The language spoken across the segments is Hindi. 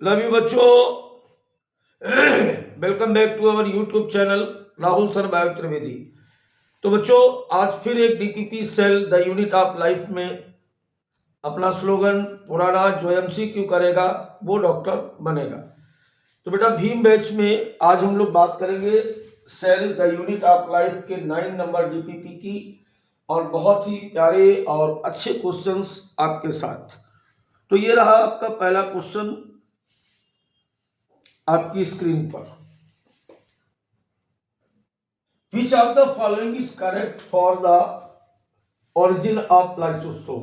लव यू बच्चों। Welcome back to our YouTube channel Rahul sir bio Trivedi. तो बच्चों, आज फिर एक DPP cell the unit of life में अपना स्लोगन पुराना, जो एमसीक्यू करेगा वो डॉक्टर बनेगा। तो बेटा, भीम बैच में आज हम लोग बात करेंगे cell the unit of life के 9 नंबर डीपीपी की, और बहुत ही प्यारे और अच्छे क्वेश्चंस आपके साथ। तो ये रहा आपका पहला क्वेश्चन आपकी स्क्रीन पर। विच of the following is correct for the origin of lysosome.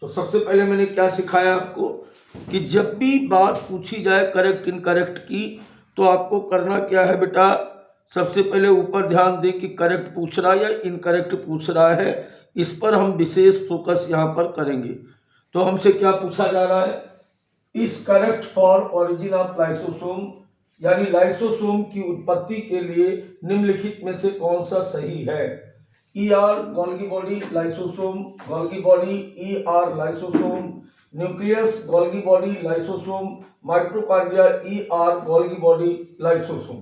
तो सबसे पहले मैंने क्या सिखाया आपको कि जब भी बात पूछी जाए करेक्ट इनकरेक्ट की, तो आपको करना क्या है बेटा, सबसे पहले ऊपर ध्यान दें कि करेक्ट पूछ रहा है या इनकरेक्ट पूछ रहा है। इस पर हम विशेष फोकस यहां पर करेंगे। तो हमसे क्या पूछा जा रहा है, is correct for origin of lysosome, यानी लाइसोसोम की उत्पत्ति के लिए निम्नलिखित में से कौन सा सही है। E R Golgi body lysosome, Golgi body E R lysosome, nucleus Golgi body lysosome, mitochondria E R Golgi body lysosome.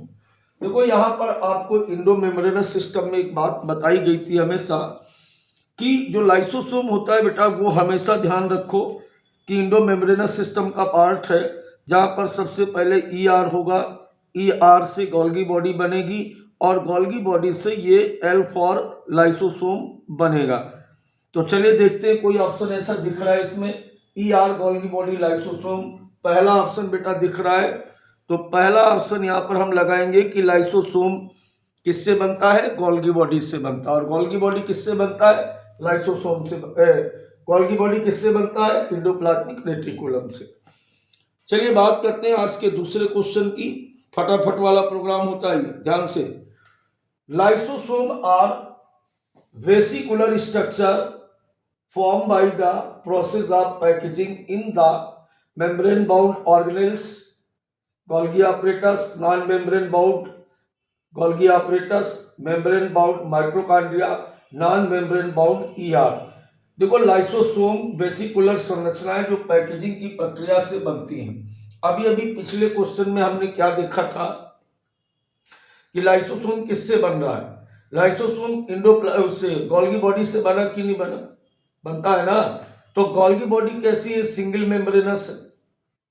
देखो, यहां पर आपको इंडो मेम्ब्रेनस सिस्टम में एक बात बताई गई थी हमेशा कि जो लाइसोसोम होता है बेटा, वो हमेशा ध्यान रखो कि इंडो मेम्ब्रेनस सिस्टम का पार्ट है, जहां पर सबसे पहले ई आर होगा, ई आर से गोल्गी बॉडी बनेगी, और गोल्गी बॉडी से ये एल फॉर लाइसोसोम बनेगा। तो चलिए देखते हैं, कोई ऑप्शन ऐसा दिख रहा है इसमें, E R Golgi body lysosome पहला ऑप्शन बेटा दिख रहा है। तो पहला ऑप्शन यहाँ पर हम लगाएंगे कि लाइसोसोम किससे बनता है, गोल्गी बॉडी से बनता है। और गोल्गी बॉडी किससे बनता है, लाइसोसोम से। गोल्गी बॉडी किससे बनता है, एंडोप्लाज्मिक रेटिकुलम से। चलिए बात करते हैं आज के दूसरे क्वेश्चन की। फटाफट वाला प्रोग्राम होता है, ध्यान से। Lysosome are vesicular structure form by the process of packaging in the membrane bound organelles, Golgi apparatus, non membrane bound Golgi apparatus, membrane bound mitochondria, non membrane bound ER. देखो, लाइसोसोम वेसिकुलर संरचनाएं जो पैकेजिंग की प्रक्रिया से बनती हैं। अभी अभी पिछले क्वेश्चन में हमने क्या देखा था कि लाइसोसोम किससे बन रहा है, लाइसोसोम से गोल्गी बॉडी से बना कि नहीं बना, बनता है ना। तो गोल्गी बॉडी कैसी है, सिंगल मेम्ब्रेनस,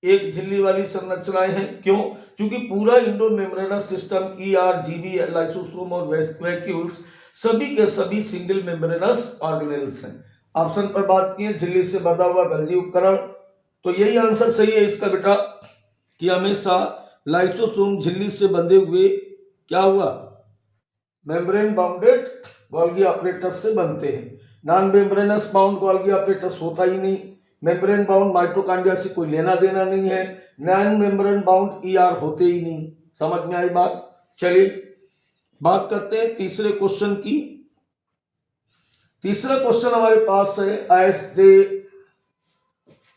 एक झिल्ली वाली संरचनाएं हैं। क्यों, क्योंकि पूरा Indo membranes system E R GB lysosome और वैक्यूल्स सभी के सभी सिंगल मेम्ब्रेनस ऑर्गेनेल्स हैं। ऑप्शन पर बात की, झिल्ली से बंधा हुआ गल्जी उपकरण, तो यही आंसर सही है इसका बेटा कि हमेशा लाइसोसोम झिल्ली से बंधे हुए क्या हुआ, मेम्ब्रेन बाउंडेड गोल्गी apparatus से बनते हैं। Non membranes bound Golgi apparatus होता ही नहीं, मेम्ब्रेन बाउंड माइटोकॉन्ड्रिया से कोई लेना देना नहीं है, नॉन मेम्ब्रेन बाउंड ईआर होते ही नहीं। समझ में आई बात। चलिए बात करते हैं तीसरे क्वेश्चन की। तीसरा क्वेश्चन हमारे पास है, as they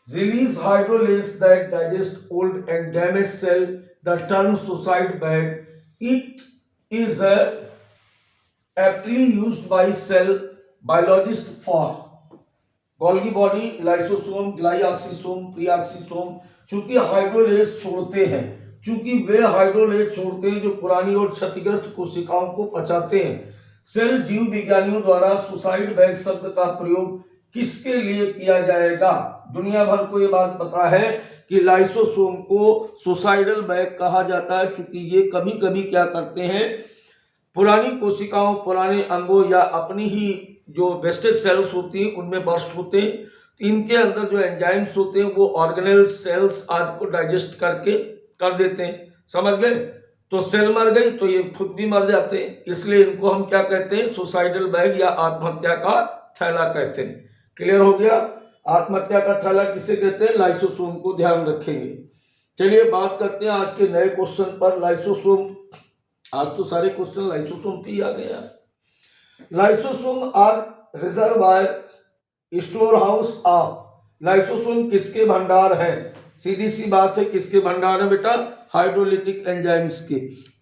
release hydrolase that digest old and damage cell the term suicide bag, it is aptly used by cell biologist for Golgi body, lysosome, glyoxysome, peroxisome. चूंकि हाइड्रोलेस छोड़ते हैं, चूंकि वे हाइड्रोलेस छोड़ते हैं जो पुरानी और क्षतिग्रस्त कोशिकाओं को पचाते हैं। सेल जीव विज्ञानियों द्वारा सुसाइड बैग शब्द का प्रयोग किसके लिए किया जाएगा। दुनिया भर को ये बात पता है कि लाइसोसोम को सुसाइडल बैग कहा जाता है, चूंकि ये कभी कभी क्या करते हैं, पुरानी कोशिकाओं, पुराने अंगों या अपनी ही जो वेस्टेज सेल्स होती हैं उनमें बर्स्ट होते हैं। तो इनके अंदर जो एंजाइम्स होते हैं वो ऑर्गेनेल सेल्स आदि को डाइजेस्ट करके कर देते हैं। समझ गए। तो सेल मर गई तो ये खुद भी मर जाते हैं, इसलिए इनको हम क्या कहते हैं, सुसाइडल बैग या आत्महत्या का थैला कहते हैं। क्लियर हो गया। आत्महत्या का थैला किसे कहते हैं, लाइसोसोम को ध्यान रखेंगे। चलिए बात करते हैं आज के नए क्वेश्चन पर। लाइसोसोम, आज तो सारे क्वेश्चन लाइसोसोम पे ही आ गए यार। Lysosome are reservoir store house of, lysosome किसके भंडार है, सीधी सी बात है, किसके भंडार है बेटा, हाइड्रोलिटिक एंजाइम्स के।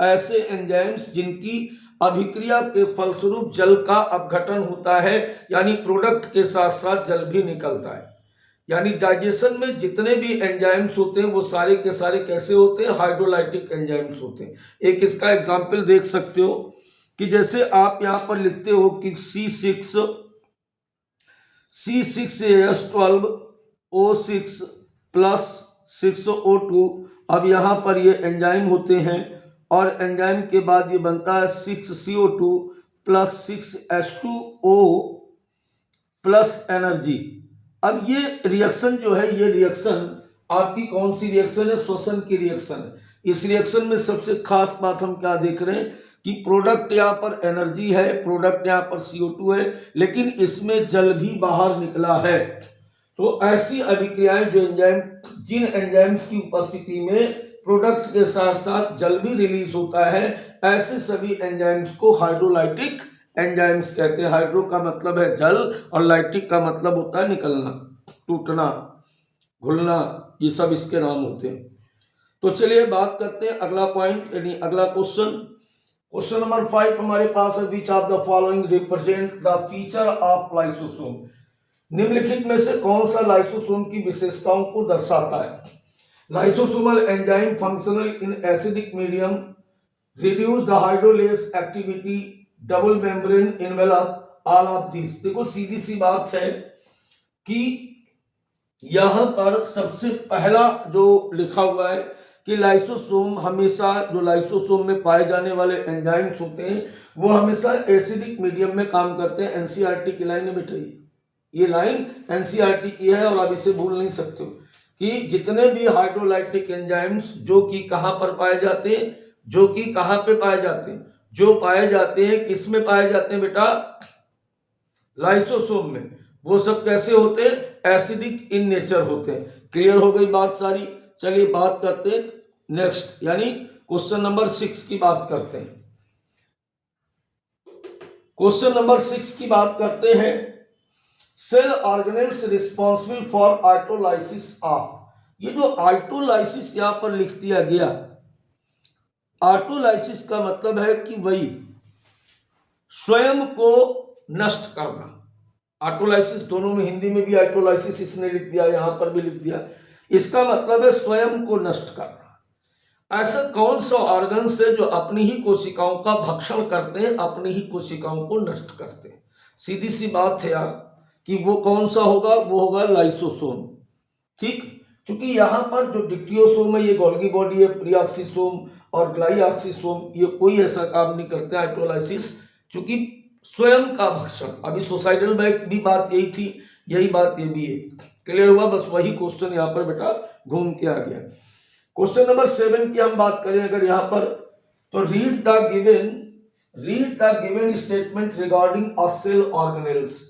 ऐसे एंजाइम्स जिनकी अभिक्रिया के फलस्वरूप जल का अपघटन होता है, यानी प्रोडक्ट के साथ साथ जल भी निकलता है। यानी डाइजेशन में जितने भी एंजाइम्स होते हैं वो सारे के सारे कैसे होते हैं, हाइड्रोलाइटिक एंजाइम्स होते हैं। एक इसका एग्जांपल देख सकते हो कि जैसे आप यहां पर लिखते हो कि C6H12O6 प्लस 6O2। अब यहां पर ये एंजाइम होते हैं और एंजाइम के बाद ये बनता है 6CO2 plus 6H2O plus energy. अब ये रिएक्शन जो है, ये रिएक्शन आपकी कौन सी रिएक्शन है, श्वसन की रिएक्शन है। इस रिएक्शन में सबसे खास बात हम क्या देख रहे हैं कि प्रोडक्ट यहाँ पर एनर्जी है, प्रोडक्ट यहाँ पर CO2 है, लेकिन इसमें जल भी बाहर निकला है। तो ऐसी अभिक्रियाएं जो एंजाइम, जिन एंजाइम्स की उपस्थिति में प्रोडक्ट के साथ साथ जल भी रिलीज होता है, ऐसे सभी एंजाइम्स को हाइड्रोलाइटिक एंजाइम्स कहते हैं। हाइड्रो का मतलब है जल और लाइटिक का मतलब होता है निकलना, टूटना, घुलना, ये सब इसके नाम होते हैं। तो चलिए बात करते हैं अगला पॉइंट, यानी अगला क्वेश्चन। क्वेश्चन नंबर 5 हमारे पास है, विच of the following represent the feature of lysosome. निम्नलिखित में से कौन सा लाइसोसोम की विशेषताओं को दर्शाता है। Lysosomal enzyme functional in acidic medium, reduce the hydrolase activity, double membrane envelope, all of this. देखो सीधी सी बात है कि यहां पर सबसे पहला जो लिखा हुआ है कि लाइसोसोम हमेशा, जो लाइसोसोम में पाए जाने वाले एंजाइम्स होते हैं वो हमेशा एसिडिक मीडियम में काम करते हैं। एनसीईआरटी की लाइन है बेटा, ये लाइन एनसीईआरटी की है और आप इसे भूल नहीं सकते हो कि जितने भी हाइड्रोलाइटिक एंजाइम्स जो कि कहां पर पाए जाते हैं, जो कि कहां पे पाए जाते हैं, जो पाए जाते हैं किस में पाए जाते हैं बेटा, लाइसोसोम में। वो सब कैसे होते हैं, एसिडिक इन नेचर होते हैं। क्लियर हो गई बात सारी। चलिए बात करते हैं नेक्स्ट, यानी क्वेश्चन नंबर 6 की बात करते हैं। क्वेश्चन नंबर 6 की बात करते हैं, cell organelles responsible for autolysis of. ये जो ऑटोलाइसिस यहां पर लिख दिया गया, ऑटोलाइसिस का मतलब है कि वही स्वयं को नष्ट करना। ऑटोलाइसिस दोनों में, हिंदी में भी ऑटोलाइसिस इसने लिख दिया, यहां पर भी लिख दिया। इसका मतलब है स्वयं को नष्ट करना। ऐसा कौन सा ऑर्गन है जो अपनी ही कोशिकाओं का भक्षण करते हैं, अपनी ही कोशिकाओं को नष्ट करते हैं। सीधी सी बात है यार कि वो कौन सा होगा, वो होगा लाइसोसोम। ठीक, क्योंकि यहां पर जो डिप्टियोसोम है ये गोल्गी बॉडी है, प्रीऑक्सीसोम और ग्लाइऑक्सीसोम ये कोई ऐसा काम नहीं करते ऑटोलाइसिस, क्योंकि स्वयं का भक्षण। अभी सुसाइडल बैग भी बात यही थी, यही बात ये भी है। क्लियर हुआ, बस वही क्वेश्चन यहाँ पर बेटा घूम के आ गया। क्वेश्चन नंबर 7 की हम बात करें अगर यहाँ पर, तो read the given statement regarding a cell organelles.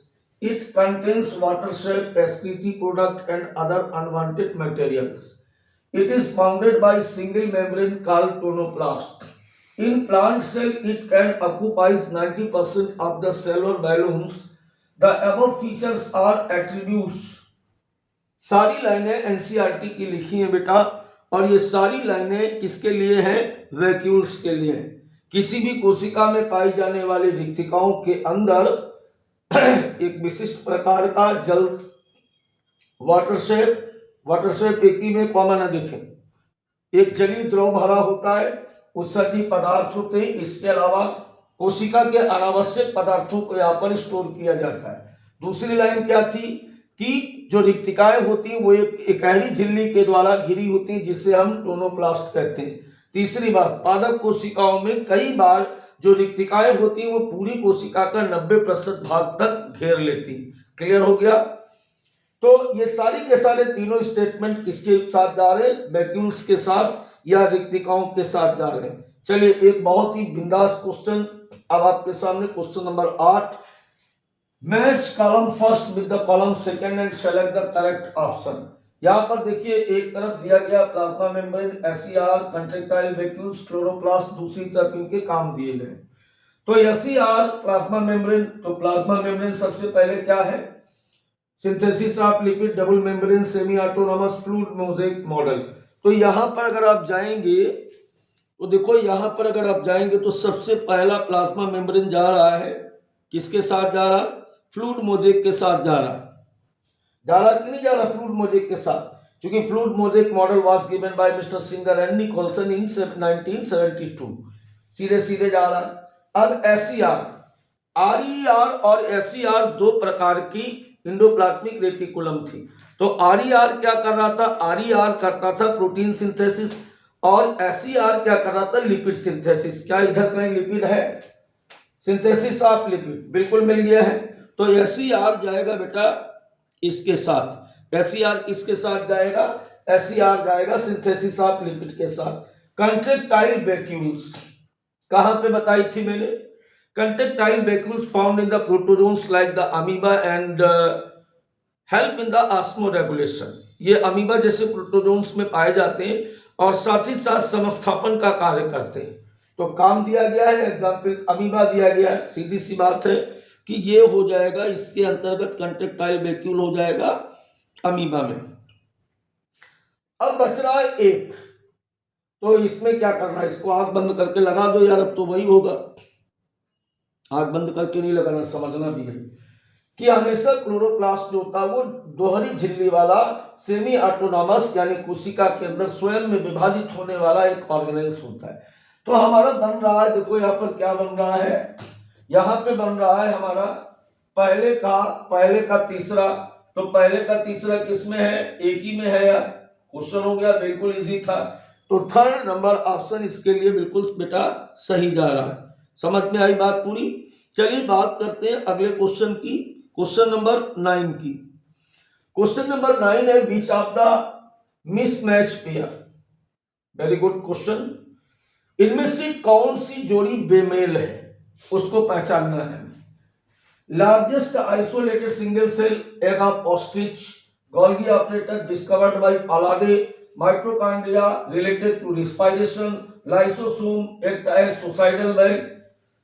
It contains water sap, excretory product and other unwanted materials. It is bounded by single membrane called tonoplast. In plant cell, it can occupies 90% of the cellular volumes. The above features are attributes. सारी लाइनें एनसीईआरटी की लिखी हैं बेटा, और ये सारी लाइनें किसके लिए हैं, वैक्यूल्स के लिए हैं। किसी भी कोशिका में पाई जाने वाली रिक्तिकाओं के अंदर एक विशिष्ट प्रकार का जल वाटर शेप एक ही में कॉमन है। देखें, एक जलीय द्रव भरा होता है, उत्सर्गी पदार्थ होते हैं, इसके अलावा कोशिका के अनावश्यक पदार्थों को यहाँ पर स्टोर किया जाता है। दूसरी लाइन क्या थी कि जो रिक्तिकाएं होती हैं वो एक इकाई झिल्ली के द्वारा घिरी होती हैं, जिसे हम टोनोप्लास्ट कहते हैं। तीसरी बात, पादप कोशिकाओं में कई बार जो रिक्तिकाएं होती हैं वो पूरी कोशिका का 90% भाग तक घेर लेती। क्लियर हो गया। तो ये सारी के सारे तीनों स्टेटमेंट किसके साथ जा रहे हैं, वैक्यूल्स के साथ या रिक्तिकाओं के साथ जा रहे हैं। चलिए एक बहुत ही बिंदास क्वेश्चन अब आपके सामने, question number 8। Match column first with the column second and select the correct option. यहाँ पर देखिए एक तरफ दिया गया plasma membrane, SER, contractile vacuoles, chloroplast, दूसरी तरफ इनके काम दिए गए। तो एसईआर प्लाज्मा मेम्ब्रेन, तो प्लाज्मा मेम्ब्रेन सबसे पहले क्या है, synthesis of lipid double membrane semi autonomous fluid mosaic model. तो यहाँ पर अगर आप जाएंगे तो देखो, यहाँ पर अगर आप जाएंगे तो सबसे पहला प्लाज्मा मेम्ब्रेन जा रहा है, किसके साथ जा रहा है, फ्लूइड मोज़ेक के साथ जा रहा है। जा रहा कि नहीं जा रहा फ्लूइड मोजेक के साथ, क्योंकि fluid mosaic model was given by mister Singer and Nicolson in 1972। सीधे सीधे जा रहा है। अब एसईआर, आरईआर और एसईआर दो प्रकार की इंडोप्लाज्मिक रेटिकुलम थी। तो आरईआर क्या कर रहा था, आरईआर करता था प्रोटीन सिंथेसिस और एसईआर क्या कर रहा था, लिपिड सिंथेसिस। क्या इधर कहीं लिपिड है, सिंथेसिस ऑफ लिपिड बिल्कुल मिल गया है। तो एसईआर जाएगा बेटा इसके साथ, एसईआर किसके साथ जाएगा, एसईआर जाएगा सिंथेसिस ऑफ लिपिड के साथ। कंट्रेक्टाइल वैक्यूल्स कहां पे बताई थी मैंने, contractile vacuoles found in the protozoans like the amoeba and help in the osmoregulation. ये अमीबा जैसे प्रोटोजोन्स में पाए जाते हैं और साथ ही साथ समस्थापन का कार्य करते हैं। तो काम दिया गया है, एग्जाम्पल अमीबा दिया गया है, सीधी सी बात है कि ये हो जाएगा, इसके अंतर्गत कंट्रेक्टाइल वैक्यूल हो जाएगा अमीबा में। अब बच रहा है एक, तो इसमें क्या करना है, इसको आंख बंद करके लगा दो यार, अब तो वही होगा। आंख बंद करके नहीं लगाना, समझना भी है कि हमेशा क्लोरोप्लास्ट जो होता है वो दोहरी झिल्ली वाला सेमी ऑटोनॉमस यानी कोशिका के अंदर स्वयं में विभाजित होने वाला एक ऑर्गेनेल्स होता है। तो हमारा बन रहा है, देखो यहाँ पर क्या बन रहा है, यहाँ पे बन रहा है हमारा पहले का तीसरा। तो पहले का तीसरा किसमें है, एक ही में है यार, क्वेश्चन हो गया, बिल्कुल इजी था। तो थर्ड नंबर ऑप्शन इसके लिए बिल्कुल बेटा सही जा रहा है। समझ में आई बात पूरी। चलिए बात करते हैं अगले क्वेश्चन की, क्वेश्चन नंबर 9 की। क्वेश्चन नंबर 9 है which of the mismatch pair. Very good question. इनमें से कौन सी जोड़ी बेमेल है उसको पहचानना है। Largest isolated single cell egg of ostrich, Golgi operator discovered by Palade, mitochondria related to respiration, lysosome act as suicidal bag.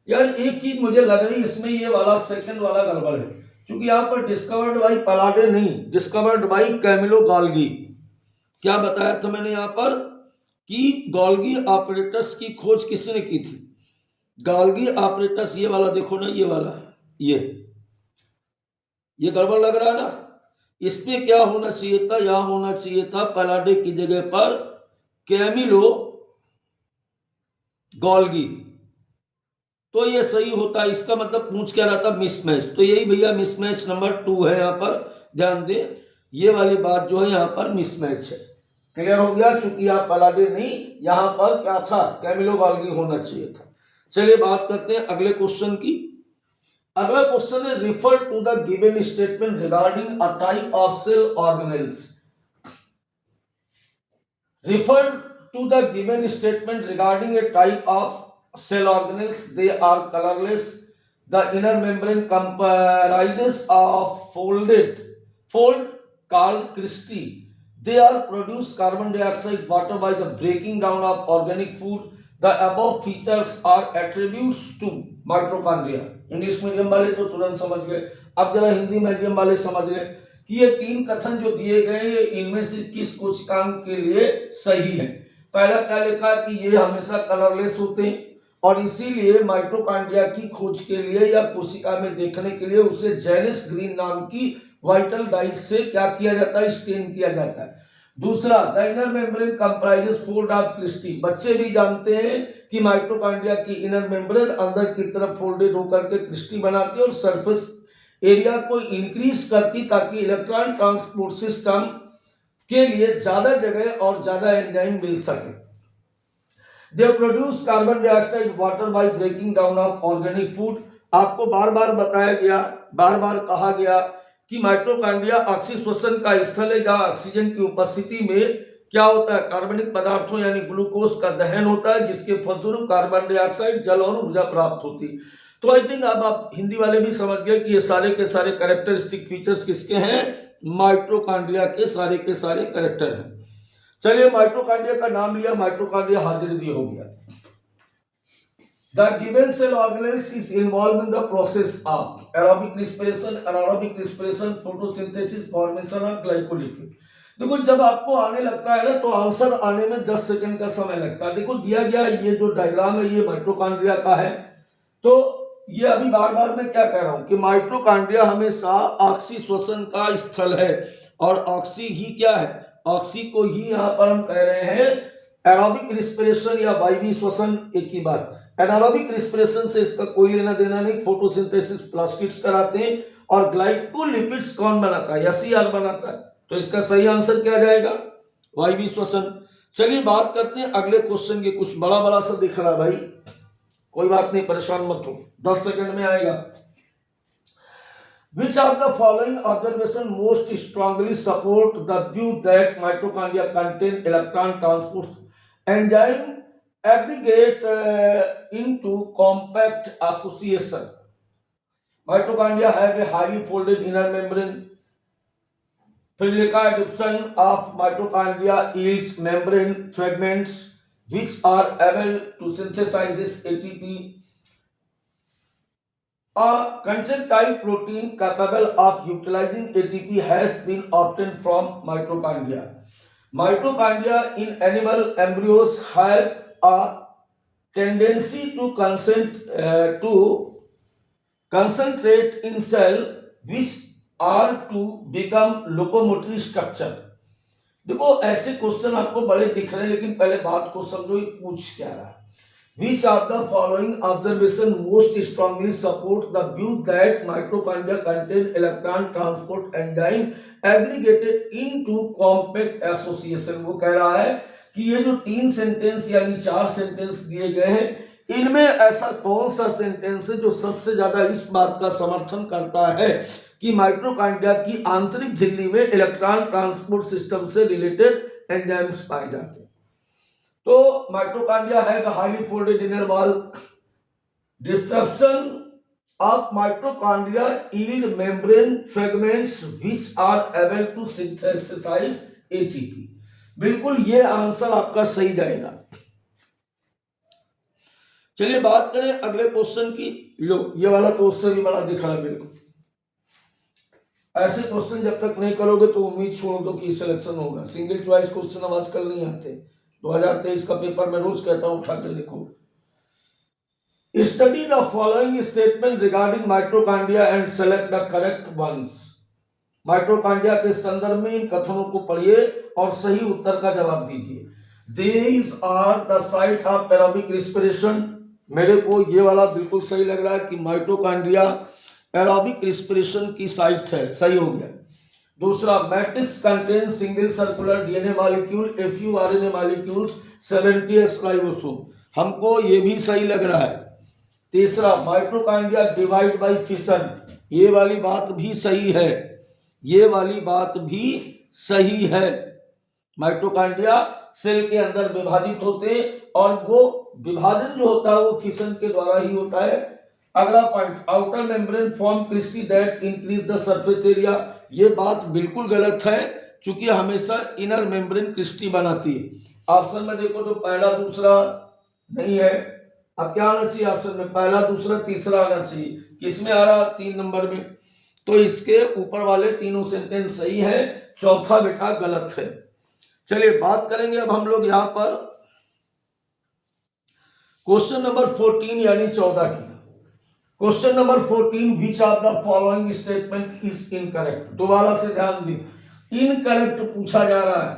यार एक चीज मुझे लग रही इसमें ये वाला सेकंड वाला गड़बड़ है, क्योंकि यहाँ पर डिस्कवर्ड बाय पालाडे नहीं, डिस्कवर्ड बाय कैमिलो गोल्गी। क्या बताया था मैंने यहाँ पर कि गोल्गी ऑपरेटस की खोज किसने की थी, गोल्गी ऑपरेटस, ये वाला देखो ना, ये वाला, ये गड़बड़ लग रहा है ना। इसमें क्या होना चाहिए था, यहां होना चाहिए था पालाडे की जगह पर कैमिलो गोल्गी, तो ये सही होता। इसका मतलब पूछ क्या रहा था, मिसमैच। तो यही भैया मिसमैच नंबर 2 है, यहां पर ध्यान दे, ये वाली बात जो है यहां पर मिसमैच है। क्लियर हो गया, चूंकि यहाँ पालाडे नहीं, यहां पर क्या था, कैमिलो गोल्गी होना चाहिए था। चलिए बात करते हैं अगले क्वेश्चन की। अगला क्वेश्चन है refer to the given statement regarding a type of cell organelles. Refer to the given statement regarding a type of cell organelles, they are colourless, the inner membrane comprises of fold called cristae, they are produce carbon dioxide water by the breaking down of organic food, the above features are attributes to mitochondria। English medium वाले तो तुरंत समझ गए, अब जरा हिंदी मीडियम वाले समझ लें कि ये तीन कथन जो दिए गए ये इनमें से किस कोशिकांग के लिए सही है। पहला क्या लिखा कि ये हमेशा कलरलेस होते हैं और इसीलिए माइटोकॉन्ड्रिया की खोज के लिए या कोशिका में देखने के लिए उसे जेनिस ग्रीन नाम की वाइटल डाइस से क्या किया जाता है, स्टेन किया जाता है। दूसरा, the inner membrane comprises fold of cristae, बच्चे भी जानते हैं कि माइटोकॉन्ड्रिया की इनर मेम्ब्रेन अंदर की तरफ फोल्डेड होकर के क्रिस्टी बनाती है और सरफेस एरिया को इंक्रीज करती ताकि इलेक्ट्रॉन ट्रांसपोर्ट सिस्टम के लिए ज्यादा जगह और ज्यादा एंजाइम मिल सके। They produce carbon dioxide water by breaking down of organic food. आपको बार बार बताया गया, बार बार कहा गया कि माइटोकॉन्ड्रिया ऑक्सीश्वसन का स्थल है जहां ऑक्सीजन की उपस्थिति में क्या होता है, कार्बनिक पदार्थों यानी ग्लूकोज का दहन होता है, जिसके फलस्वरूप कार्बन डाइऑक्साइड, जल और ऊर्जा प्राप्त होती है। तो आई थिंक अब आप हिंदी वाले भी समझ गए कि ये सारे के सारे कैरेक्टरिस्टिक फीचर्स किसके हैं, माइटोकॉन्ड्रिया के सारे कैरेक्टर हैं। चलिए माइटोकॉन्ड्रिया का नाम लिया, माइटोकॉन्ड्रिया हाजिर भी हो गया। The given cell organelles is involved in the process of aerobic respiration, anaerobic respiration, photosynthesis, formation of glycolipid। देखो जब आपको आने लगता है ना तो आंसर आने में 10 सेकंड का समय लगता है। देखो दिया गया ये जो डायग्राम है ये माइटोकॉन्ड्रिया का है, तो ये अभी बार बार मैं क्या कह रहा हूं कि माइटोकॉन्ड्रिया हमेशा ऑक्सी श्वसन का स्थल है, और ऑक्सी ही क्या है, ऑक्सी को ही यहां पर हम कह रहे हैं एरोबिक रिस्पिरेशन या वायवीय श्वसन, एक ही बात। एनारोबिक रिस्पिरेशन से इसका कोई लेना देना नहीं, फोटोसिंथेसिस प्लास्टिड्स कराते हैं, और ग्लाइकोलिपिड्स कौन बनाता है, एसीआर बनाता है। तो इसका सही आंसर क्या जाएगा, वायवीय श्वसन। चलिए बात करते हैं अगले क्वेश्चन के। कुछ बड़ा बड़ा सा दिख रहा है भाई, कोई बात नहीं, परेशान मत हो, 10 सेकंड में आएगा। Which of the following observation most strongly support the view that mitochondria contain electron transport enzyme aggregate into compact association? Mitochondria have a highly folded inner membrane. फिर लिखा है diffusion of mitochondria yields membrane fragments which are able to synthesize ATP. A contractile protein capable of utilizing ATP has been obtained from mitochondria. Mitochondria in animal embryos have a tendency to concentrate in cell which are to become locomotory structure. देखो ऐसे क्वेश्चन आपको बड़े दिख रहे हैं, लेकिन पहले बात को समझो ये पूछ क्या रहा है। Which of the following observation most strongly support the view that mitochondria contain electron transport enzyme aggregated into compact association? वो कह रहा है कि ये जो 3 सेंटेंस यानी 4 सेंटेंस दिए गए हैं, इनमें ऐसा कौन सा सेंटेंस है जो सबसे ज्यादा इस बात का समर्थन करता है कि माइटोकॉन्ड्रिया की आंतरिक झिल्ली में इलेक्ट्रॉन ट्रांसपोर्ट सिस्टम से रिलेटेड एंजाइम्स पाए जाते हैं। तो माइटोकॉन्ड्रिया है highly folded inner wall. Destruction of mitochondria yield membrane fragments which are able to synthesize ATP. बिल्कुल ये आंसर आपका सही जाएगा। चलिए बात करें अगले क्वेश्चन की। लो ये वाला क्वेश्चन भी बड़ा दिख रहा है मेरे को। ऐसे क्वेश्चन जब तक नहीं करोगे तो उम्मीद छोड़ दो कि सिलेक्शन होगा। सिंगल चॉइस क्वेश्चन अब आजकल नहीं आते। 2023 का पेपर मैं रोज कहता हूं उठा के देखो। Study the following statement regarding mitochondria and select the correct ones. Mitochondria के संदर्भ में इन कथनों को पढ़िए और सही उत्तर का जवाब दीजिए। These are the site of aerobic respiration। मेरे को ये वाला बिल्कुल सही लग रहा है कि माइटोकॉन्ड्रिया एरोबिक रिस्पिरेशन की साइट है, सही हो गया। दूसरा, matrix contain single circular DNA molecule, a few RNA molecules, 70s ribosome, हमको ये भी सही लग रहा है। तीसरा, माइटोकॉन्ड्रिया डिवाइड बाय फिशन, ये वाली बात भी सही है, ये वाली बात भी सही है। माइटोकॉन्ड्रिया सेल के अंदर विभाजित होते हैं और वो विभाजन जो होता है वो फिशन के द्वारा ही होता है। अगला point, outer membrane form cristae that increase the surface area, ये बात बिल्कुल गलत है क्योंकि हमेशा इनर मेम्ब्रेन क्रिस्टी बनाती है। ऑप्शन में देखो तो पहला दूसरा नहीं है, अब क्या आना चाहिए ऑप्शन में, पहला दूसरा तीसरा आना चाहिए। किसमें आ रहा, 3 नंबर में। तो इसके ऊपर वाले तीनों सेंटेंस सही है, चौथा बेटा गलत है। चलिए बात करेंगे अब हम लोग यहां पर क्वेश्चन नंबर 14 यानी 14 की। Question number 14, which of the following statement is incorrect. दोबारा से ध्यान दी, इनकरेक्ट पूछा जा रहा है।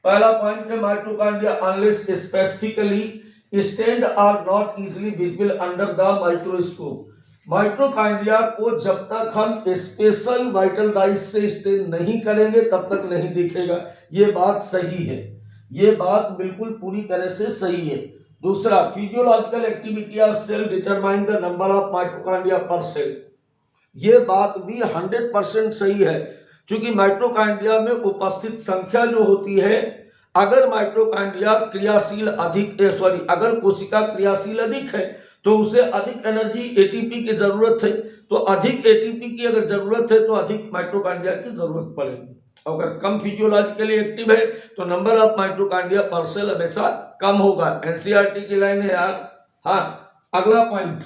पहला पॉइंट है mitochondria unless specifically stained are not easily visible under the microscope. Mitochondria को जब तक हम स्पेशल वाइटल डाइस से स्टैंड नहीं करेंगे तब तक नहीं दिखेगा। ये बात सही है, ये बात बिल्कुल पूरी तरह से सही है। दूसरा, physiological activity of cell determine the number of mitochondria per cell, ये बात भी 100% सही है क्योंकि माइटोकॉन्ड्रिया में उपस्थित संख्या जो होती है, अगर माइटोकॉन्ड्रिया क्रियाशील अगर कोशिका क्रियाशील अधिक है तो उसे अधिक एनर्जी एटीपी की जरूरत है, तो अधिक एटीपी की अगर जरूरत है तो अधिक माइटोकॉन्ड्रिया की जरूरत पड़ेगी। अगर कम फिजियोलॉजिकली एक्टिव है तो number of mitochondria per cell हमेशा कम होगा। एनसीईआरटी की लाइन है यार। हाँ, अगला point,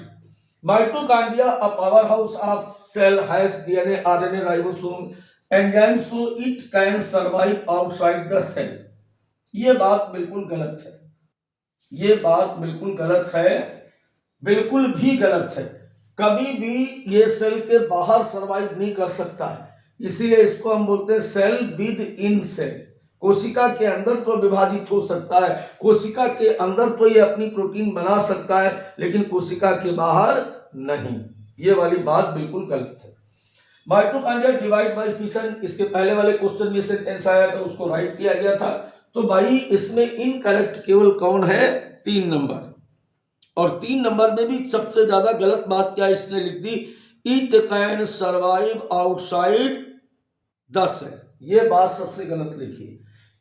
mitochondria a power house of cell has DNA RNA ribosome enzyme so it can survive outside the cell. ये बात बिल्कुल गलत है, ये बात बिल्कुल गलत है, बिल्कुल भी गलत है। कभी भी ये सेल के बाहर सरवाइव नहीं कर सकता है, इसीलिए इसको हम बोलते हैं सेल विद इन सेल। कोशिका के अंदर तो विभाजित हो सकता है, कोशिका के अंदर तो ये अपनी प्रोटीन बना सकता है, लेकिन कोशिका के बाहर नहीं। ये वाली बात बिल्कुल गलत है। माइटोकॉन्ड्रिया डिवाइड बाय फिशन, इसके पहले वाले क्वेश्चन में सेंटेंस आया था, उसको राइट किया गया था। तो भाई इसमें इनकरेक्ट केवल कौन है? 3 नंबर। और 3 नंबर में भी सबसे ज्यादा गलत बात क्या इसने लिख दी? It can survive outside the cell. ये बात सबसे गलत लिखी,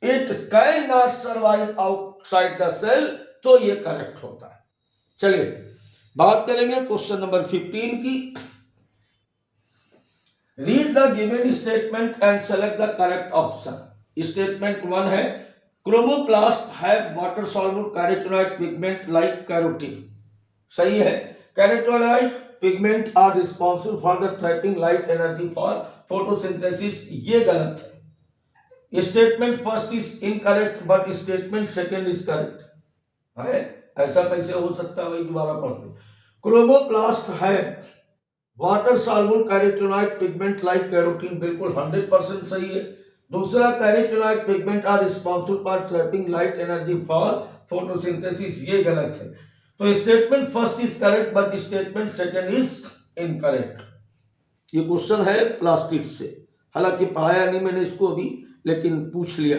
it can not survive outside the cell, तो ये करेक्ट होता है। चलिए बात करेंगे क्वेश्चन नंबर 15 की। Read the given statement and select the correct option. Statement 1 है chromoplast have water soluble carotenoid pigment like carotene. सही है। Carotenoid pigment are responsible for the trapping light energy for photosynthesis. ये गलत है। Statement first is incorrect but statement second is correct है। ऐसा कैसे हो सकता है भाई? दोबारा पढ़ते। क्रोमोप्लास्ट है water soluble carotenoid pigment like carotene, बिल्कुल 100% सही है। दूसरा carotenoid pigment are responsible for trapping light energy for photosynthesis, ये गलत है। तो statement first is correct but statement second is incorrect. ये क्वेश्चन है प्लास्टिड से, हालांकि पढ़ाया नहीं मैंने इसको अभी, लेकिन पूछ लिया।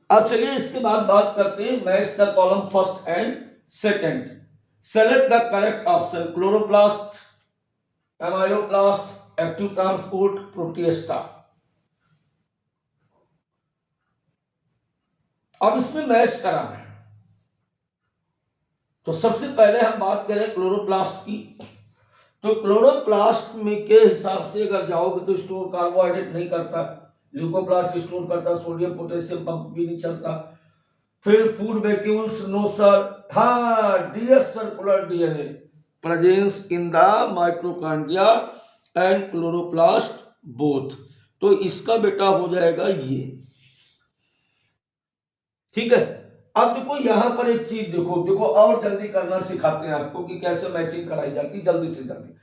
अब चलिए इसके बाद बात करते हैं match the column first and second. Select the correct option. Chloroplast, amyloplast, active transport, protista. अब इसमें मैच कराना है। तो सबसे पहले हम बात करें क्लोरोप्लास्ट की। तो क्लोरोप्लास्ट में के हिसाब से अगर जाओगे तो स्टोर कार्बोहाइड्रेट नहीं करता, ल्यूकोप्लास्ट स्टोर करता, सोडियम पोटेशियम पंप भी नहीं चलता। फिर फूड वैक्यूल्स नो सर, हाँ DS circular DNA presence in the mitochondria and chloroplast both. तो इसका बेटा हो जाएगा ये, ठीक है। अब देखो यहां पर एक चीज देखो और जल्दी करना सिखाते हैं आपको कि कैसे मैचिंग कराई जाती है जल्दी से जल्दी।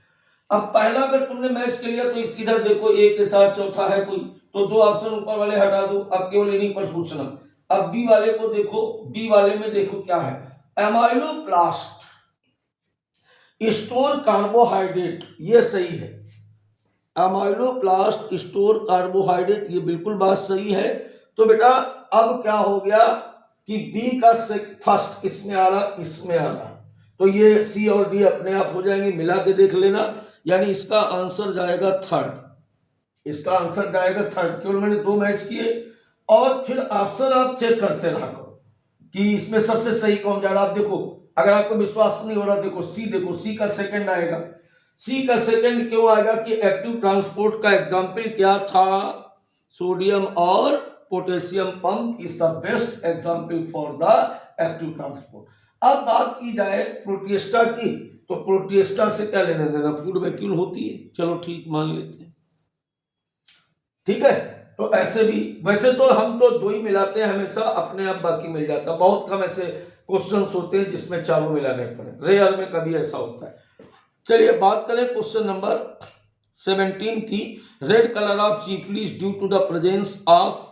अब पहला अगर तुमने मैच कर लिया तो इधर देखो ए के साथ चौथा है कोई, तो 2 ऑप्शन ऊपर वाले हटा दो, अब केवल इन्हीं पर सोचना। अब बी वाले को देखो, बी वाले में देखो क्या है, एमाइलोप्लास्ट स्टोर कार्बोहाइड्रेट, ये सही है। एमाइलोप्लास्ट स्टोर कार्बोहाइड्रेट, ये बिल्कुल बात सही है। तो बेटा अब क्या हो गया कि बी का फर्स्ट इसमें आ रहा, इसमें आ रहा, तो ये सी और डी अपने आप हो जाएंगे, मिला के देख लेना। यानी इसका आंसर जाएगा थर्ड, इसका आंसर जाएगा थर्ड। केवल मैंने 2 मैच किए और फिर ऑप्शन आप चेक करते रहा करो कि इसमें सबसे सही कौन जा रहा। आप देखो, अगर आपको विश्वास नहीं हो रहा देखो सी, देखो सी का सेकंड आएगा। सी का सेकंड क्यों आएगा कि एक्टिव ट्रांसपोर्ट का एग्जाम्पल क्या था? सोडियम और potassium pump is the best example for the active transport. अब बात की जाए प्रोटिएस्टा की, तो प्रोटिएस्टा से क्या लेने देना, फूड वैक्यूल होती है, चलो ठीक मान लेते हैं, ठीक है। तो ऐसे भी, वैसे तो हम तो 2 ही मिलाते हैं हमेशा, अपने आप बाकी मिल जाता। बहुत कम ऐसे क्वेश्चंस होते हैं जिसमें चारों मिलाने पड़े, रेयर में कभी ऐसा होता है। चलिए बात करें क्वेश्चन नंबर 17 की। Red colour of chiefly due to the presence of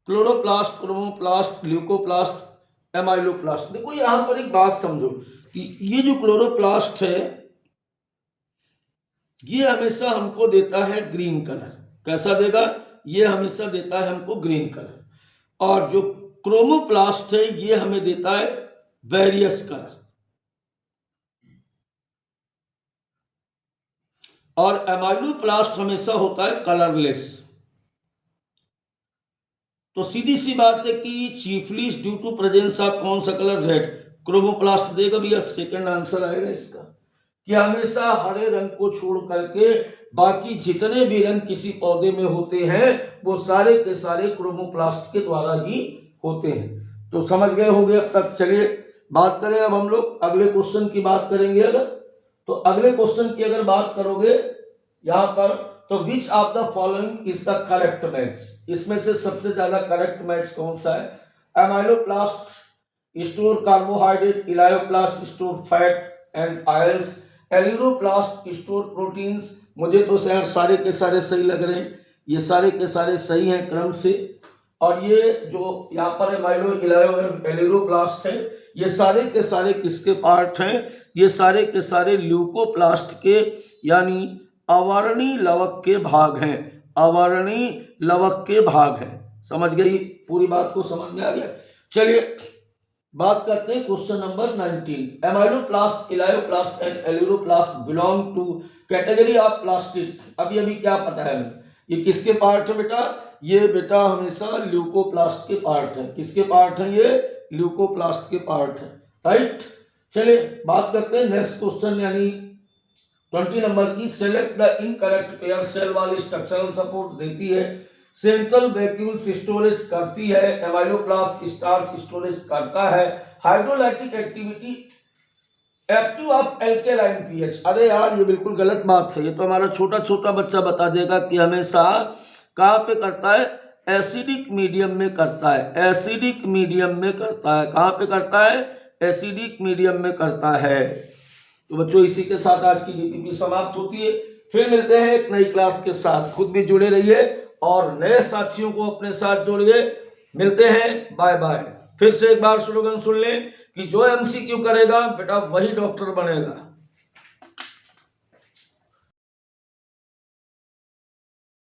chloroplast, chromoplast, leucoplast, amyloplast. देखो यहां पर एक बात समझो कि ये जो क्लोरोप्लास्ट है ये हमेशा हमको देता है ग्रीन कलर। कैसा देगा? ये हमेशा देता है हमको ग्रीन कलर। और जो क्रोमोप्लास्ट है ये हमें देता है वेरियस कलर। और एमाइलोप्लास्ट हमेशा होता है कलरलेस। तो सीधी सी बात है कि chiefly due to presence of कौन सा कलर? रेड। क्रोमोप्लास्ट देगा भैया, सेकंड आंसर आएगा इसका, कि हमेशा हरे रंग को छोड़ करके बाकी जितने भी रंग किसी पौधे में होते हैं वो सारे के सारे क्रोमोप्लास्ट के द्वारा ही होते हैं। तो समझ गए होंगे अब तक। चलिए बात करें अब हम लोग अगले क्वेश्चन की बात करेंगे। अगर तो अगले क्वेश्चन की अगर बात करोगे यहां पर, तो which of the following is the correct match? इसमें से सबसे ज्यादा करेक्ट मैच कौन सा है? Amyloplast store carbohydrate, elaioplast store fat and oils, aleuroplast store proteins. मुझे तो शहर सारे के सारे सही लग रहे हैं, ये सारे के सारे सही हैं क्रम से। और ये जो यहाँ पर माइलो इलायो एलिरोप्लास्ट है, ये सारे के सारे किसके पार्ट हैं? ये सारे के सारे ल्यूकोप्लास्ट के यानी अवर्णी लवक के भाग हैं, अवर्णी लवक के भाग हैं। समझ गई? पूरी बात को समझ में आ गया? चलिए बात करते हैं question number 19। Amyloplast, elaioplast and aleuroplast belong to category of plastids. अभी अभी क्या पता है हमें, ये किसके पार्ट है बेटा? ये बेटा हमेशा ल्यूकोप्लास्ट के पार्ट है। किसके पार्ट है? ये ल्यूकोप्लास्ट के पार्ट है, राइट। चलिए बात करते हैं नेक्स्ट क्वेश्चन यानी 20 नंबर की। Select the incorrect pair. Cell वाली स्ट्रक्चरल सपोर्ट देती है, सेंट्रल वैक्यूल्स स्टोरेज करती है, एमाइलोप्लास्ट स्टार्च स्टोरेज करता है, hydrolytic activity active of alkaline pH. अरे यार ये बिल्कुल गलत बात है, ये तो हमारा छोटा छोटा बच्चा बता देगा कि हमेशा कहाँ पे करता है? एसिडिक मीडियम में करता है, एसिडिक मीडियम में करता है। कहाँ पे करता है? एसिडिक मीडियम में करता है। तो बच्चों इसी के साथ आज की डीपीपी समाप्त होती है। फिर मिलते हैं एक नई क्लास के साथ। खुद भी जुड़े रहिए और नए साथियों को अपने साथ जोड़िए। मिलते हैं, बाय बाय। फिर से एक बार स्लोगन सुन लें कि जो एमसीक्यू करेगा बेटा वही डॉक्टर बनेगा।